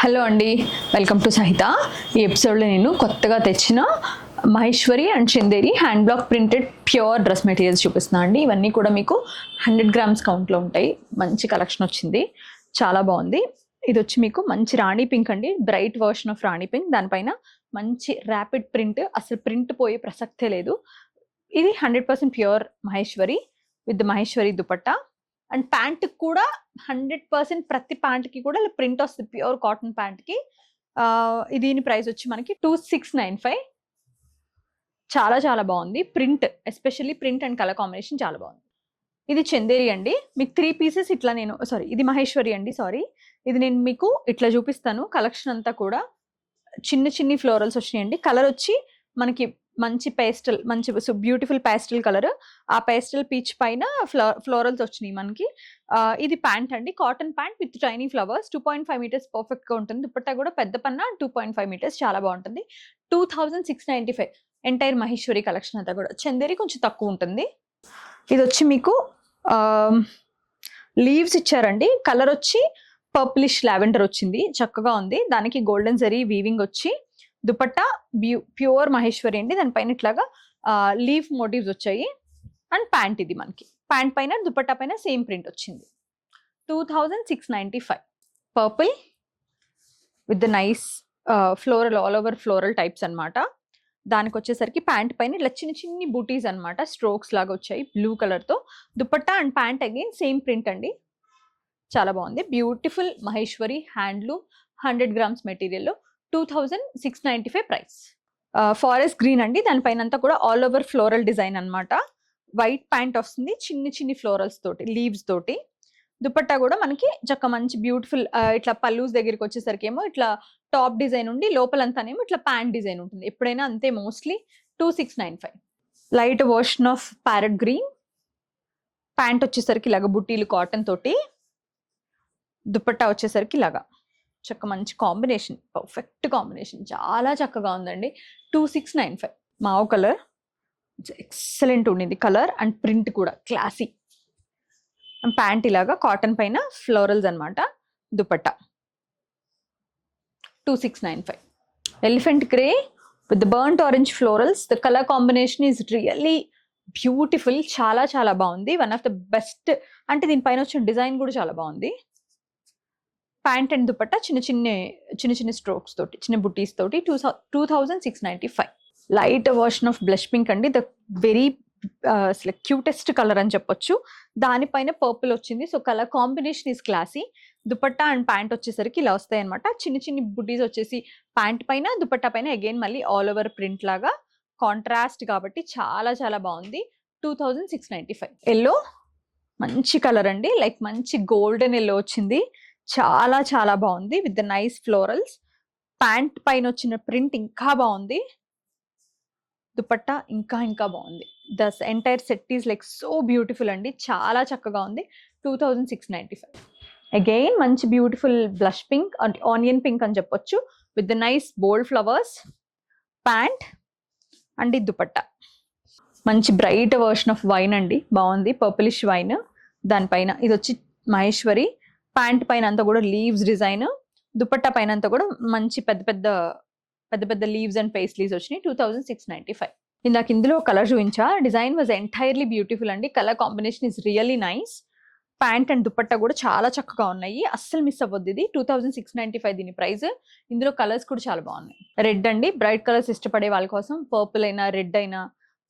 Hello అండి, welcome to సహిత. ఈ ఎపిసోడ్లో నేను కొత్తగా తెచ్చిన Maheshwari and Chanderi hand block printed pure dress materials చూపిస్తున్నాను అండి. ఇవన్నీ కూడా మీకు 100 గ్రామ్స్ కౌంట్లో ఉంటాయి. మంచి కలెక్షన్ వచ్చింది, చాలా బాగుంది. ఇది వచ్చి మీకు మంచి రాణి పింక్ అండి, bright version of Rani pink. దానిపైన మంచి ర్యాపిడ్ ప్రింట్, అసలు ప్రింట్ పోయే ప్రసక్తే లేదు. ఇది 100% pure Maheshwari with Maheshwari dupatta. And pant కూడా 100% ప్రతి ప్యాంట్కి కూడా ప్రింట్ వస్తుంది, ప్యూర్ కాటన్ ప్యాంట్కి. దీని ప్రైస్ వచ్చి మనకి 2695. చాలా చాలా బాగుంది print, especially print and colour combination చాలా బాగుంది. ఇది చందేరి అండి, మీకు 3 పీసెస్ ఇట్లా ఇది మహేశ్వరి అండి, ఇది నేను మీకు ఇట్లా చూపిస్తాను. కలెక్షన్ అంతా కూడా చిన్ని ఫ్లోరల్స్ వచ్చినాయండి. కలర్ వచ్చి మనకి మంచి పేస్టల్, మంచి బ్యూటిఫుల్ పేస్టల్ కలర్. ఆ పేస్టల్ పీచ్ పైన ఫ్లోరల్స్ వచ్చినాయి మనకి. ఇది ప్యాంట్ అండి, cotton pant with tiny flowers. 2.5 metres perfect గా ఉంటుంది. దుపట్టా కూడా పెద్ద పన్న 2.5 మీటర్స్, చాలా బాగుంటుంది. 2695 ఎంటైర్ మహేశ్వరి కలెక్షన్ అంతా కూడా. చందేరి కొంచెం తక్కువ ఉంటుంది. ఇది వచ్చి మీకు లీవ్స్ ఇచ్చారండి. కలర్ వచ్చి పర్పులిష్ లావెండర్ వచ్చింది, చక్కగా ఉంది. దానికి గోల్డెన్ జరీ వీవింగ్ వచ్చి దుపట్టా ప్యూర్ మహేశ్వరి అండి. దానిపైన ఇట్లాగా లీఫ్ మోటివ్స్ వచ్చాయి. అండ్ ప్యాంట్ ఇది మనకి, ప్యాంట్ పైన దుపట్టా పైన సేమ్ ప్రింట్ వచ్చింది. 2695 purple with the nice floral, all over floral types అనమాట. దానికి వచ్చేసరికి ప్యాంట్ పైన ఇట్లా చిన్ని బూటీస్ అనమాట, స్ట్రోక్స్ లాగా వచ్చాయి బ్లూ కలర్ తో. Dupatta and pant again same print అండి, చాలా బాగుంది. Beautiful Maheshwari handloom 100 grams material. 2695 price. Forest green అండి, దానిపైన అంతా కూడా ఆల్ ఓవర్ ఫ్లోరల్ డిజైన్ అనమాట. వైట్ ప్యాంట్ వస్తుంది, చిన్ని ఫ్లోరల్స్ తోటి, లీవ్స్ తోటి. దుపట్టా కూడా మనకి చక్క మంచి బ్యూటిఫుల్, ఇట్లా పల్లూస్ దగ్గరికి వచ్చేసరికి ఏమో ఇట్లా టాప్ డిజైన్ ఉండి, లోపలంతానేమో ఇట్లా ప్యాంట్ డిజైన్ ఉంటుంది. ఎప్పుడైనా అంతే mostly. 2695 light version of parrot green. Pant వచ్చేసరికి ఇలాగ బుట్టీలు కాటన్ తోటి. దుపట్టా వచ్చేసరికి ఇలాగా చక్క మంచి కాంబినేషన్, పర్ఫెక్ట్ కాంబినేషన్, చాలా చక్కగా ఉందండి. 2695 మావ్ కలర్, ఎక్సలెంట్ ఉండింది కలర్. అండ్ ప్రింట్ కూడా క్లాసీ. అండ్ ప్యాంట్ ఇలాగా కాటన్ పైన ఫ్లోరల్స్ అనమాట. Dupatta 2695. Elephant grey with burnt orange florals. The colour combination is really beautiful, చాలా చాలా బాగుంది. One of the best. అంటే దీనిపైన వచ్చిన డిజైన్ కూడా చాలా బాగుంది. ప్యాంట్ అండ్ దుపట్టా చిన్న స్ట్రోక్స్ తోటి, చిన్న బుట్టీస్ తోటి. 2695. Light version of blush pink అండి, ద వెరీ క్యూటెస్ట్ కలర్ అని చెప్పొచ్చు. దానిపైన పర్పుల్ వచ్చింది. So colour combination is classy. Dupatta and pant వచ్చేసరికి ఇలా వస్తాయి అనమాట. చిన్ని బుట్టీస్ వచ్చేసి ప్యాంట్ పైన, దుపట్టా పైన అగైన్ మళ్ళీ ఆల్ ఓవర్ ప్రింట్ లాగా కాంట్రాస్ట్ కాబట్టి చాలా చాలా బాగుంది. 2695. ఎల్లో మంచి కలర్ అండి, లైక్ మంచి గోల్డెన్ ఎల్లో వచ్చింది, చాలా చాలా బాగుంది. With the nice florals. Pant పైన వచ్చిన ప్రింట్ ఇంకా బాగుంది, దుపట్టా ఇంకా బాగుంది. The entire set is like so beautiful అండి, చాలా చక్కగా ఉంది. 2695. అగైన్ మంచి beautiful blush pink, onion pink అని చెప్పొచ్చు, with the nice bold flowers. Pant and ఈ దుపట్టా మంచి బ్రైట్ వర్షన్ ఆఫ్ వైన్ అండి, బాగుంది, పర్పులిష్ వైన్. దానిపైన ఇది వచ్చి మహేశ్వరి. ప్యాంట్ పైన అంతా కూడా లీవ్స్ డిజైన్. దుపట్టా పైన అంతా కూడా మంచి పెద్ద లీవ్స్ అండ్ పేస్లీస్ వచ్చినాయి. 2695. ఇందాక ఇందులో కలర్ చూపించా, డిజైన్ వాజ్ ఎంటైర్లీ బ్యూటిఫుల్ అండి. Colour combination is really nice. Pant and dupatta కూడా చాలా చక్కగా ఉన్నాయి, అస్సలు మిస్ అవ్వద్దు. ఇది 2695 దీని ప్రైస్. ఇందులో కలర్స్ కూడా చాలా బాగున్నాయి. రెడ్ అండి, బ్రైట్ కలర్స్ ఇష్టపడే వాళ్ళ కోసం. పర్పుల్ అయినా రెడ్ అయినా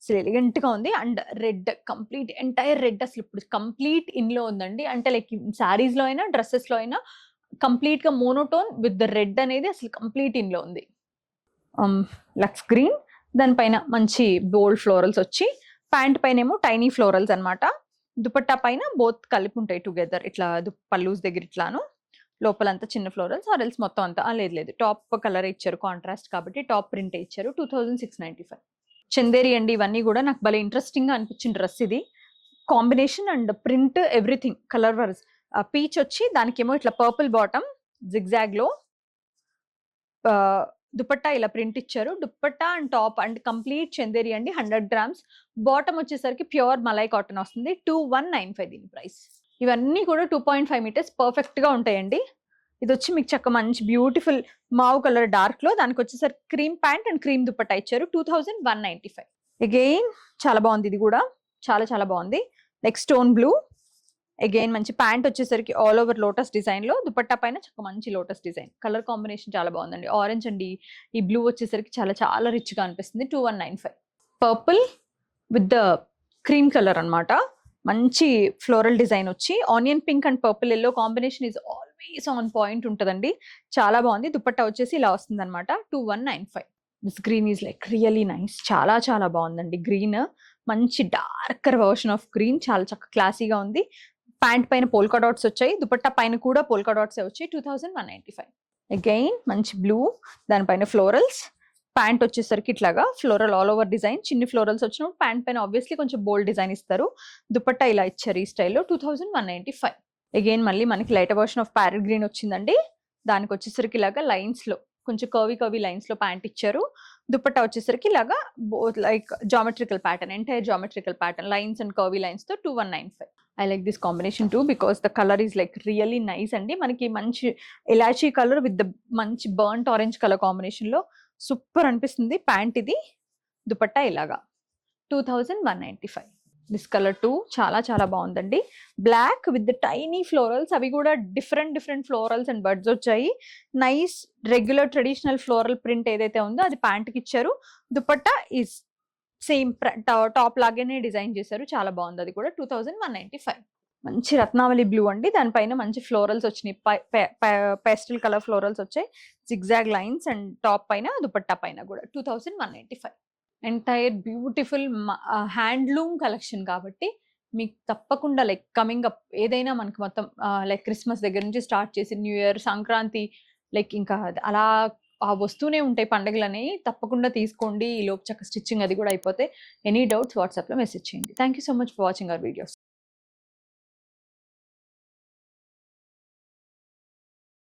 అసలు ఎలిగెంట్ గా ఉంది. And red complete, entire red అసలు ఇప్పుడు కంప్లీట్ ఇన్ లో ఉందండి. అంటే లైక్ శారీస్ లో అయినా డ్రెస్సెస్ లో అయినా కంప్లీట్ గా మోనోటోన్ విత్ ద రెడ్ అనేది అసలు కంప్లీట్ ఇన్ లో ఉంది. లక్స్ గ్రీన్, దానిపైన మంచి బోల్డ్ ఫ్లోరల్స్ వచ్చి, ప్యాంట్ పైన ఏమో టైనీ ఫ్లోరల్స్ అనమాట. దుపట్టా పైన బోత్ కలిపి ఉంటాయి టుగెదర్, ఇట్లా పల్లూస్ దగ్గర ఇట్లాను, లోపలంతా చిన్న ఫ్లోరల్స్. ఆరెల్స్ మొత్తం అంతా లేదు, టాప్ కలర్ ఇచ్చారు కాంట్రాస్ట్ కాబట్టి, టాప్ ప్రింట్ ఇచ్చారు. 2695. చందేరి అండి, ఇవన్నీ కూడా నాకు భలే ఇంట్రెస్టింగ్ గా అనిపించిన డ్రెస్ ఇది. Combination and print everything. Colour వర్స్ పీచ్ వచ్చి దానికేమో ఇట్లా పర్పుల్ బాటమ్ జిగ్జాగ్ లో. దుపట్టా ఇలా ప్రింట్ ఇచ్చారు. Dupatta and top and complete Chanderi అండి, 100 గ్రామ్స్. బాటమ్ వచ్చేసరికి ప్యూర్ మలై కాటన్ వస్తుంది. 2195 దీని ప్రైస్. ఇవన్నీ కూడా 2.5 మీటర్స్ పర్ఫెక్ట్ గా ఉంటాయండి. ఇది వచ్చి మీకు చక్క మంచి బ్యూటిఫుల్ మావ్ కలర్ డార్క్ లో, దానికి వచ్చేసరికి cream pant and cream dupatta ఇచ్చారు. 2195. అగైన్ చాలా బాగుంది, ఇది కూడా చాలా చాలా బాగుంది. Like stone blue. అగైన్ మంచి ప్యాంట్ వచ్చేసరికి ఆల్ ఓవర్ లోటస్ డిజైన్ లో, దుపట్టా పైన చక్క మంచి లోటస్ డిజైన్. కలర్ కాంబినేషన్ చాలా బాగుందండి. ఆరెంజ్ అండి, ఈ బ్లూ వచ్చేసరికి చాలా చాలా రిచ్ గా అనిపిస్తుంది. 2195. Purple with the cream colour అన్నమాట. మంచి ఫ్లోరల్ డిజైన్ వచ్చి onion pink and purple yellow combination is always on point ఉంటుందండి. చాలా బాగుంది. దుపట్టా వచ్చేసి ఇలా వస్తుంది అనమాట. 2195. This green is like really nice. చాలా చాలా బాగుందండి గ్రీన్. మంచి డార్కర్ వర్షన్ ఆఫ్ గ్రీన్, చాలా చక్కగా క్లాసీగా ఉంది. ప్యాంట్ పైన పోల్కా డాట్స్ వచ్చాయి, దుపట్టా పైన కూడా పోల్కా డాట్స్ వచ్చాయి. 2195. అగైన్ మంచి బ్లూ, దానిపైన ఫ్లోరల్స్. ప్యాంట్ వచ్చేసరికి ఇట్లాగా ఫ్లోరల్ ఆల్ ఓవర్ డిజైన్, చిన్ని ఫ్లోరల్స్ వచ్చినప్పుడు ప్యాంట్ పైన ఆబ్వియస్లీ కొంచెం బోల్డ్ డిజైన్ ఇస్తారు. దుపట్టా ఇలా ఇచ్చారు ఈ స్టైల్లో. 2195. అగైన్ మళ్ళీ మనకి light version of parrot green వచ్చిందండి. దానికి వచ్చేసరికి ఇలాగా లైన్స్ లో కొంచెం కర్వీ లైన్స్ లో ప్యాంట్ ఇచ్చారు. దుపట్టా వచ్చేసరికి ఇలాగా like geometrical pattern, entire geometrical pattern, lines and curvy lines తో 2195. I like this combination two because the colour is like really nice అండి. మనకి మంచి ఇలాచీ కలర్ విత్ ద మంచి బర్న్ట్ ఆరెంజ్ కలర్ కాంబినేషన్ లో సూపర్ అనిపిస్తుంది. ప్యాంట్ ఇది, దుపట్టా ఇలాగా. 2195. This colour two చాలా చాలా బాగుందండి. Black with the tiny florals, అవి కూడా డిఫరెంట్ ఫ్లోరల్స్ అండ్ బర్డ్స్ వచ్చాయి. Nice regular traditional floral print ఏదైతే ఉందో అది ప్యాంట్కి ఇచ్చారు. దుపట్టా ఈజ్ సేమ్ టాప్ లాగానే డిజైన్ చేశారు. చాలా బాగుంది అది కూడా. 2195. మంచి రత్నావళి బ్లూ అండి, దానిపైన మంచి ఫ్లోరల్స్ వచ్చినాయి. పేస్టల్ కలర్ ఫ్లోరల్స్ వచ్చాయి, జిగ్జాగ్ లైన్స్ అండ్ టాప్ పైన దుపట్టా పైన కూడా. 2195. ఎంటైర్ బ్యూటిఫుల్ హ్యాండ్లూమ్ కలెక్షన్ కాబట్టి మీకు తప్పకుండా లైక్ కమింగ్ అప్ ఏదైనా మనకి మొత్తం లైక్ క్రిస్మస్ దగ్గర నుంచి స్టార్ట్ చేసి న్యూ ఇయర్, సంక్రాంతి, లైక్ ఇంకా అలా వస్తూనే ఉంటాయి పండుగలని. తప్పకుండా తీసుకోండి. ఈ లోపు చక్క స్టిచ్చింగ్ అది కూడా అయిపోతే. ఎనీ డౌట్స్ వాట్సాప్లో మెసేజ్ చేయండి. Thank you so much for watching our videos.